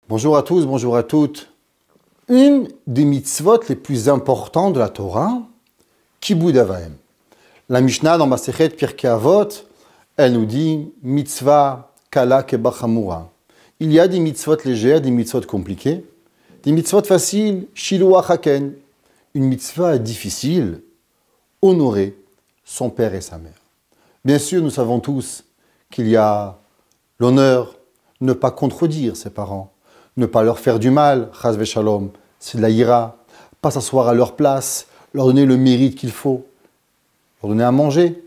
Bonjour à tous, bonjour à toutes. Une des mitzvot les plus importantes de la Torah, Kibud Avaim. La Mishnah dans Masechet Pirkei Avot, elle nous dit mitzvah kala kebachamura. Il y a des mitzvot légères, des mitzvot compliquées, des mitzvot faciles, shiluach haken. Une mitzvah difficile, honorer son père et sa mère. Bien sûr, nous savons tous qu'il y a l'honneur, ne pas contredire ses parents, ne pas leur faire du mal, chas v'shalom, c'est de la ira, pas s'asseoir à leur place, leur donner le mérite qu'il faut, leur donner à manger,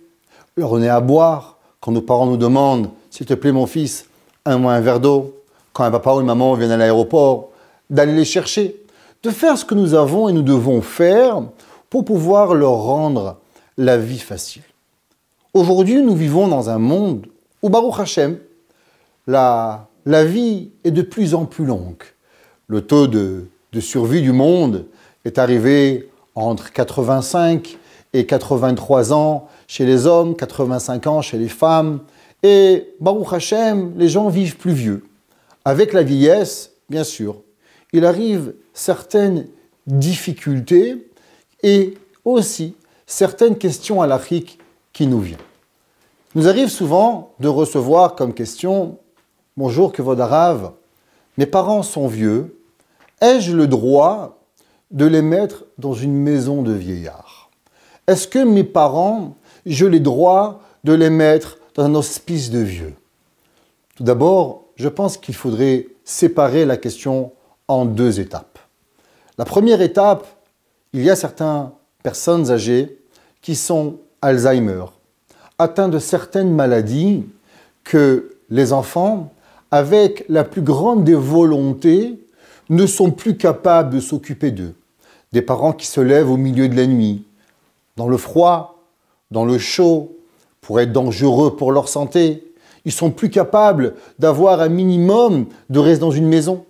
leur donner à boire. Quand nos parents nous demandent, s'il te plaît mon fils, donne-moi un verre d'eau, quand un papa ou une maman viennent à l'aéroport, d'aller les chercher, de faire ce que nous avons et nous devons faire pour pouvoir leur rendre la vie facile. Aujourd'hui, nous vivons dans un monde où, Baruch Hashem, la vie est de plus en plus longue. Le taux de survie du monde est arrivé entre 85 et 83 ans chez les hommes, 85 ans chez les femmes. Et Baruch Hashem, les gens vivent plus vieux. Avec la vieillesse, bien sûr, il arrive certaines difficultés et aussi certaines questions halachiques qui nous viennent. Il nous arrive souvent de recevoir comme question « Bonjour, Kevod Harav, mes parents sont vieux, ai-je le droit de les mettre dans une maison de vieillards? Est-ce que mes parents, j'ai le droit de les mettre dans un hospice de vieux ?» Tout d'abord, je pense qu'il faudrait séparer la question en deux étapes. La première étape, il y a certaines personnes âgées qui sont Alzheimer, atteints de certaines maladies que les enfants, avec la plus grande des volontés, ne sont plus capables de s'occuper d'eux. Des parents qui se lèvent au milieu de la nuit, dans le froid, dans le chaud, pour être dangereux pour leur santé. Ils sont plus capables d'avoir un minimum de rester dans une maison.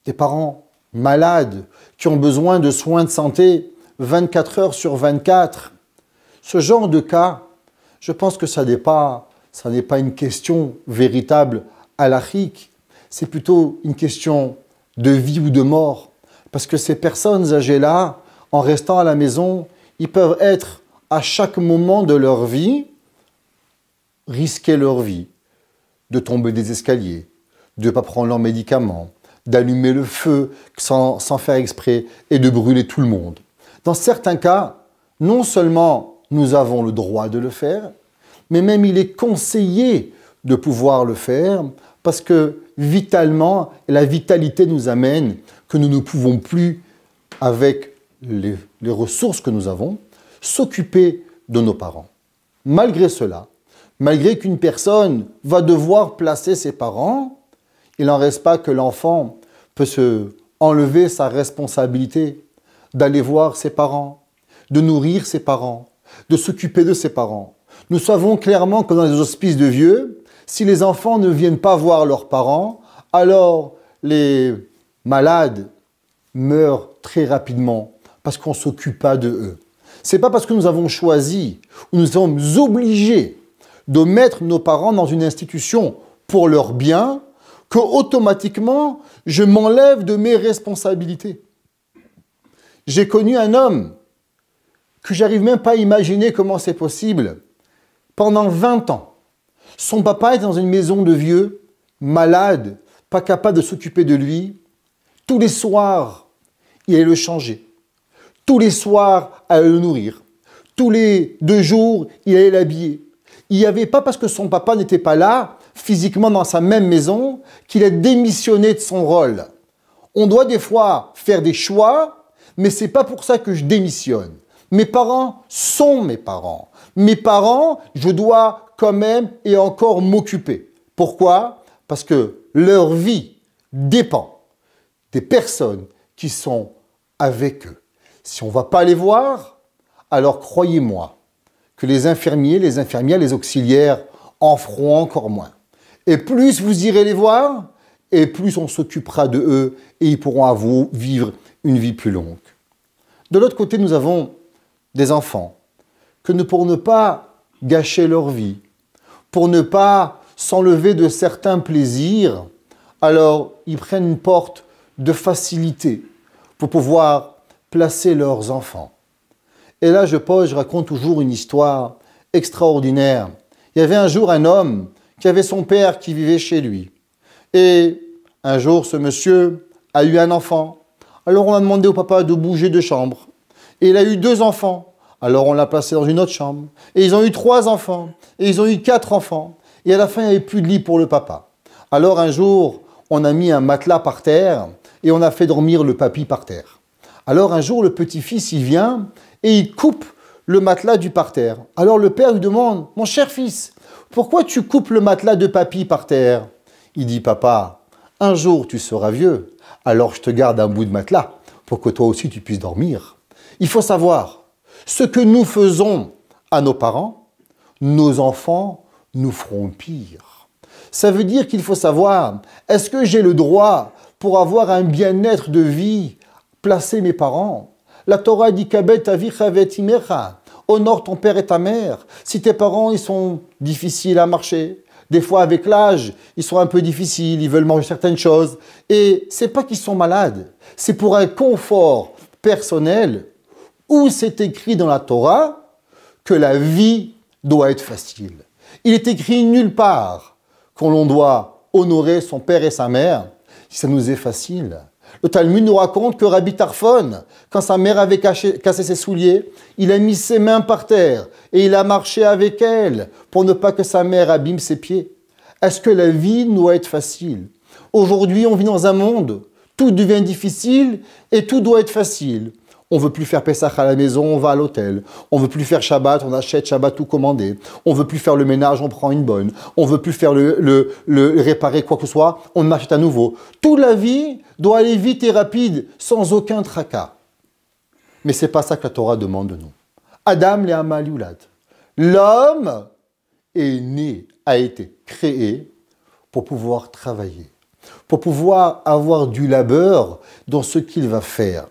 Des parents malades qui ont besoin de soins de santé 24 heures sur 24. Ce genre de cas, je pense que ça n'est pas une question véritable halachique, c'est plutôt une question de vie ou de mort. Parce que ces personnes âgées-là, en restant à la maison, ils peuvent être à chaque moment de leur vie, risquer leur vie, de tomber des escaliers, de ne pas prendre leurs médicaments, d'allumer le feu sans faire exprès et de brûler tout le monde. Dans certains cas, non seulement nous avons le droit de le faire, mais même il est conseillé de pouvoir le faire parce que vitalement, la vitalité nous amène que nous ne pouvons plus, avec les ressources que nous avons, s'occuper de nos parents. Malgré cela, malgré qu'une personne va devoir placer ses parents, il n'en reste pas que l'enfant peut se enlever sa responsabilité d'aller voir ses parents, de nourrir ses parents, de s'occuper de ses parents. Nous savons clairement que dans les hospices de vieux, si les enfants ne viennent pas voir leurs parents, alors les malades meurent très rapidement parce qu'on ne s'occupe pas de eux. Ce n'est pas parce que nous avons choisi ou nous sommes obligés de mettre nos parents dans une institution pour leur bien qu'automatiquement, je m'enlève de mes responsabilités. J'ai connu un homme que j'arrive même pas à imaginer comment c'est possible. Pendant 20 ans, son papa est dans une maison de vieux, malade, pas capable de s'occuper de lui. Tous les soirs, il allait le changer. Tous les soirs, il allait le nourrir. Tous les 2 jours, il allait l'habiller. Il n'y avait pas parce que son papa n'était pas là, physiquement dans sa même maison, qu'il a démissionné de son rôle. On doit des fois faire des choix, mais ce n'est pas pour ça que je démissionne. Mes parents sont mes parents. Mes parents, je dois quand même et encore m'occuper. Pourquoi? Parce que leur vie dépend des personnes qui sont avec eux. Si on ne va pas les voir, alors croyez-moi que les infirmiers, les infirmières, les auxiliaires en feront encore moins. Et plus vous irez les voir, et plus on s'occupera de eux et ils pourront vivre une vie plus longue. De l'autre côté, nous avons des enfants que pour ne pas gâcher leur vie, pour ne pas s'enlever de certains plaisirs, Alors, ils prennent une porte de facilité pour pouvoir placer leurs enfants. Et là, je raconte toujours une histoire extraordinaire. Il y avait un jour un homme qui avait son père qui vivait chez lui. Et un jour, ce monsieur a eu un enfant. Alors, on a demandé au papa de bouger de chambre. Et il a eu 2 enfants. Alors, on l'a placé dans une autre chambre. Et ils ont eu 3 enfants. Et ils ont eu 4 enfants. Et à la fin, il n'y avait plus de lit pour le papa. Alors, un jour, on a mis un matelas par terre et on a fait dormir le papy par terre. Alors, un jour, le petit-fils, il vient et il coupe le matelas du parterre. Alors, le père lui demande, « Mon cher fils, pourquoi tu coupes le matelas de papy par terre ?» Il dit, « Papa, un jour, tu seras vieux. Alors, je te garde un bout de matelas pour que toi aussi, tu puisses dormir. » Il faut savoir, ce que nous faisons à nos parents, nos enfants nous feront pire. Ça veut dire qu'il faut savoir, est-ce que j'ai le droit, pour avoir un bien-être de vie, placer mes parents? La Torah dit Kabet avicha vet imecha. Honore ton père et ta mère. Si tes parents, ils sont difficiles à marcher, des fois avec l'âge, ils sont un peu difficiles, ils veulent manger certaines choses. Et c'est pas qu'ils sont malades, c'est pour un confort personnel où c'est écrit dans la Torah que la vie doit être facile. Il est écrit nulle part qu'on doit honorer son père et sa mère si ça nous est facile. Le Talmud nous raconte que Rabbi Tarfon, quand sa mère avait cassé ses souliers, il a mis ses mains par terre et il a marché avec elle pour ne pas que sa mère abîme ses pieds. Est-ce que la vie doit être facile? Aujourd'hui, on vit dans un monde, tout devient difficile et tout doit être facile. On ne veut plus faire Pessah à la maison, on va à l'hôtel. On ne veut plus faire Shabbat, on achète Shabbat tout commandé. On ne veut plus faire le ménage, on prend une bonne. On ne veut plus faire le réparer quoi que ce soit, on achète à nouveau. Toute la vie doit aller vite et rapide, sans aucun tracas. Mais ce n'est pas ça que la Torah demande de nous. Adam le Hamal Yulad. L'homme est né, a été créé pour pouvoir travailler, pour pouvoir avoir du labeur dans ce qu'il va faire.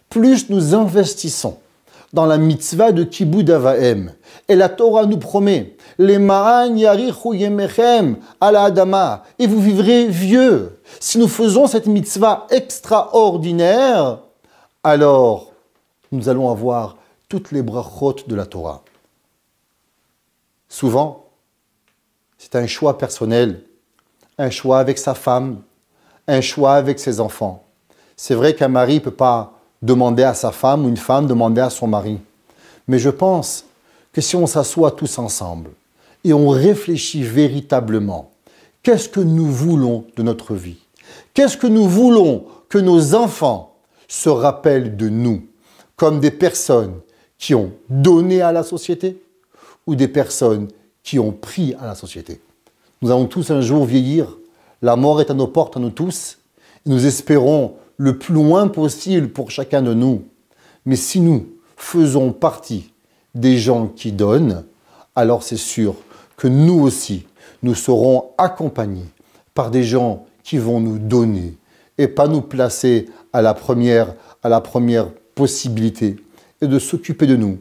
Plus nous investissons dans la mitzvah de Kibud Avahem, et la Torah nous promet, les ma'an yarichu yemechem ala adama, et vous vivrez vieux. Si nous faisons cette mitzvah extraordinaire, alors nous allons avoir toutes les brachot de la Torah. Souvent, c'est un choix personnel, un choix avec sa femme, un choix avec ses enfants. C'est vrai qu'un mari ne peut pas demander à sa femme ou une femme demander à son mari. Mais je pense que si on s'assoit tous ensemble et on réfléchit véritablement, qu'est-ce que nous voulons de notre vie? Qu'est-ce que nous voulons que nos enfants se rappellent de nous comme des personnes qui ont donné à la société ou des personnes qui ont pris à la société? Nous allons tous un jour vieillir, la mort est à nos portes, à nous tous, et nous espérons le plus loin possible pour chacun de nous. Mais si nous faisons partie des gens qui donnent, alors c'est sûr que nous aussi, nous serons accompagnés par des gens qui vont nous donner et pas nous placer à la première possibilité et de s'occuper de nous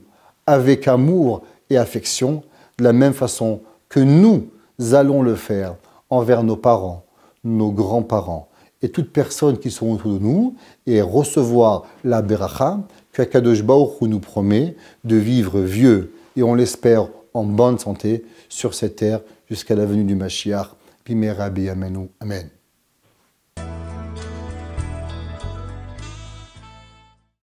avec amour et affection de la même façon que nous allons le faire envers nos parents, nos grands-parents, et toute personne qui sont autour de nous, et recevoir la beracha que Akadosh Baruch Hu nous promet de vivre vieux, et on l'espère en bonne santé sur cette terre jusqu'à la venue du Mashiach. Bimera b'yameinu. Amen.